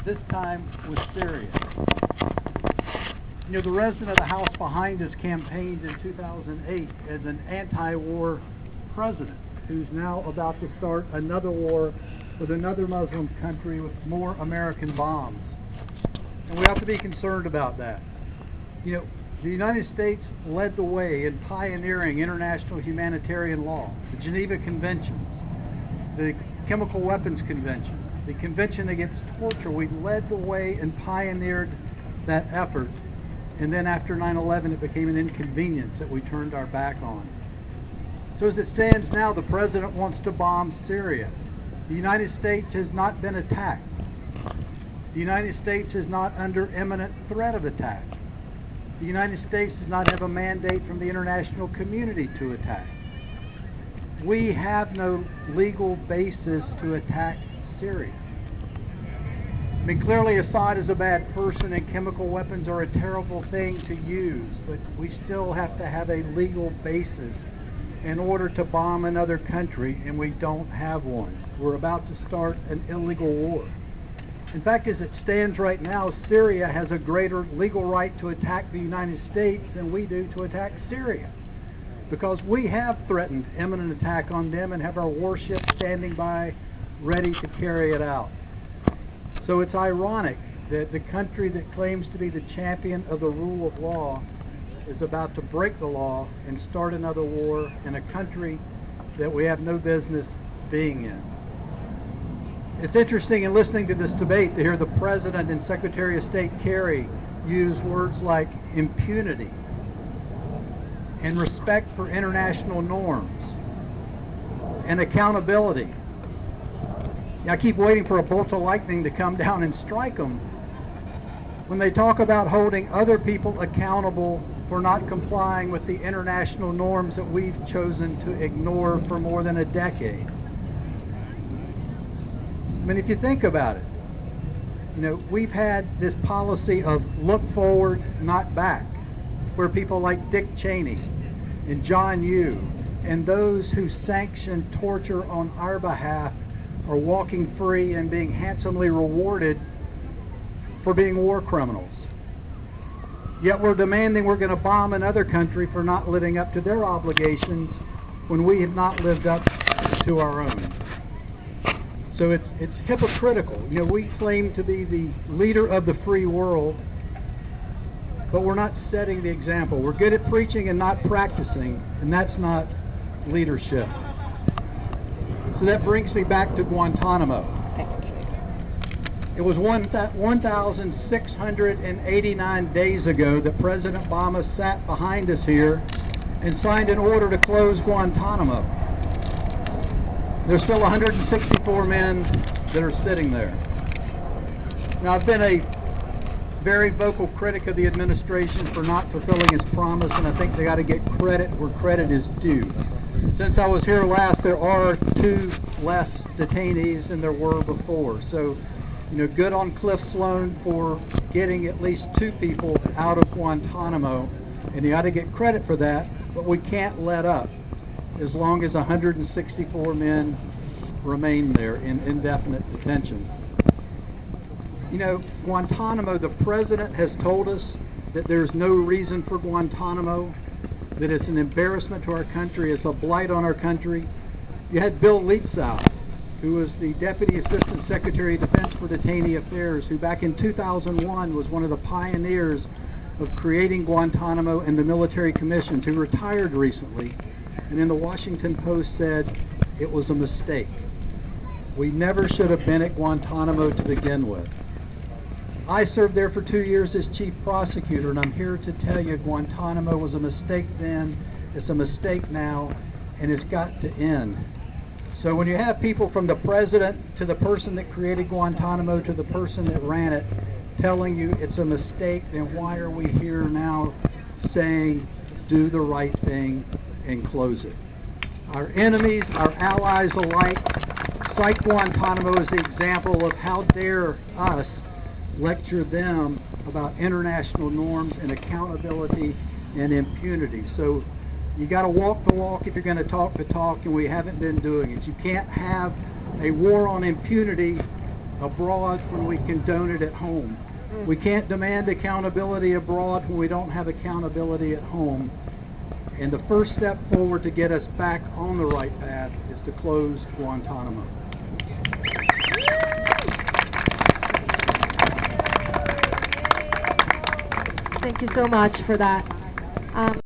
this time with Syria. You know, the resident of the house behind us campaigned in 2008 as an anti-war president who's now about to start another war with another Muslim country with more American bombs. And we have to be concerned about that. You know, the United States led the way in pioneering international humanitarian law, the Geneva Convention, the Chemical Weapons Convention, the Convention Against Torture. We led the way and pioneered that effort. And then after 9/11, it became an inconvenience that we turned our back on. So as it stands now, the president wants to bomb Syria. The United States has not been attacked. The United States is not under imminent threat of attack. The United States does not have a mandate from the international community to attack. We have no legal basis to attack Syria. I mean, clearly Assad is a bad person and chemical weapons are a terrible thing to use, but we still have to have a legal basis in order to bomb another country, and we don't have one. We're about to start an illegal war. In fact, as it stands right now, Syria has a greater legal right to attack the United States than we do to attack Syria, because we have threatened imminent attack on them and have our warships standing by ready to carry it out. So it's ironic that the country that claims to be the champion of the rule of law is about to break the law and start another war in a country that we have no business being in. It's interesting in listening to this debate to hear the President and Secretary of State Kerry use words like impunity and respect for international norms and accountability. I keep waiting for a bolt of lightning to come down and strike them when they talk about holding other people accountable for not complying with the international norms that we've chosen to ignore for more than a decade. I mean, if you think about it, you know, we've had this policy of look forward, not back, where people like Dick Cheney and John Yoo and those who sanction torture on our behalf are walking free and being handsomely rewarded for being war criminals. Yet we're demanding we're going to bomb another country for not living up to their obligations when we have not lived up to our own. So it's hypocritical. You know, we claim to be the leader of the free world, but we're not setting the example. We're good at preaching and not practicing, and that's not leadership. So that brings me back to Guantanamo. It was 1,689 days ago that President Obama sat behind us here and signed an order to close Guantanamo. There's still 164 men that are sitting there. Now, I've been a very vocal critic of the administration for not fulfilling its promise, and I think they got to get credit where credit is due. Since I was here last, there are 2 less detainees than there were before. So, you know, good on Cliff Sloan for getting at least 2 people out of Guantanamo, and you ought to get credit for that, but we can't let up as long as 164 men remain there in indefinite detention. You know, Guantanamo, the President has told us that there's no reason for Guantanamo, that it's an embarrassment to our country, it's a blight on our country. You had Bill Lietzau, who was the Deputy Assistant Secretary of Defense for Detainee Affairs, who back in 2001 was one of the pioneers of creating Guantanamo and the military commissions, who retired recently, and in the Washington Post said it was a mistake. We never should have been at Guantanamo to begin with. I served there for 2 years as chief prosecutor, and I'm here to tell you Guantanamo was a mistake then, it's a mistake now, and it's got to end. So when you have people from the president to the person that created Guantanamo to the person that ran it telling you it's a mistake, then why are we here now saying do the right thing and close it? Our enemies, our allies alike, cite Guantanamo as the example of how dare us lecture them about international norms and accountability and impunity. So you got to walk the walk if you're going to talk the talk, and we haven't been doing it. You can't have a war on impunity abroad when we condone it at home. We can't demand accountability abroad when we don't have accountability at home. And the first step forward to get us back on the right path is to close Guantanamo. Thank you so much for that.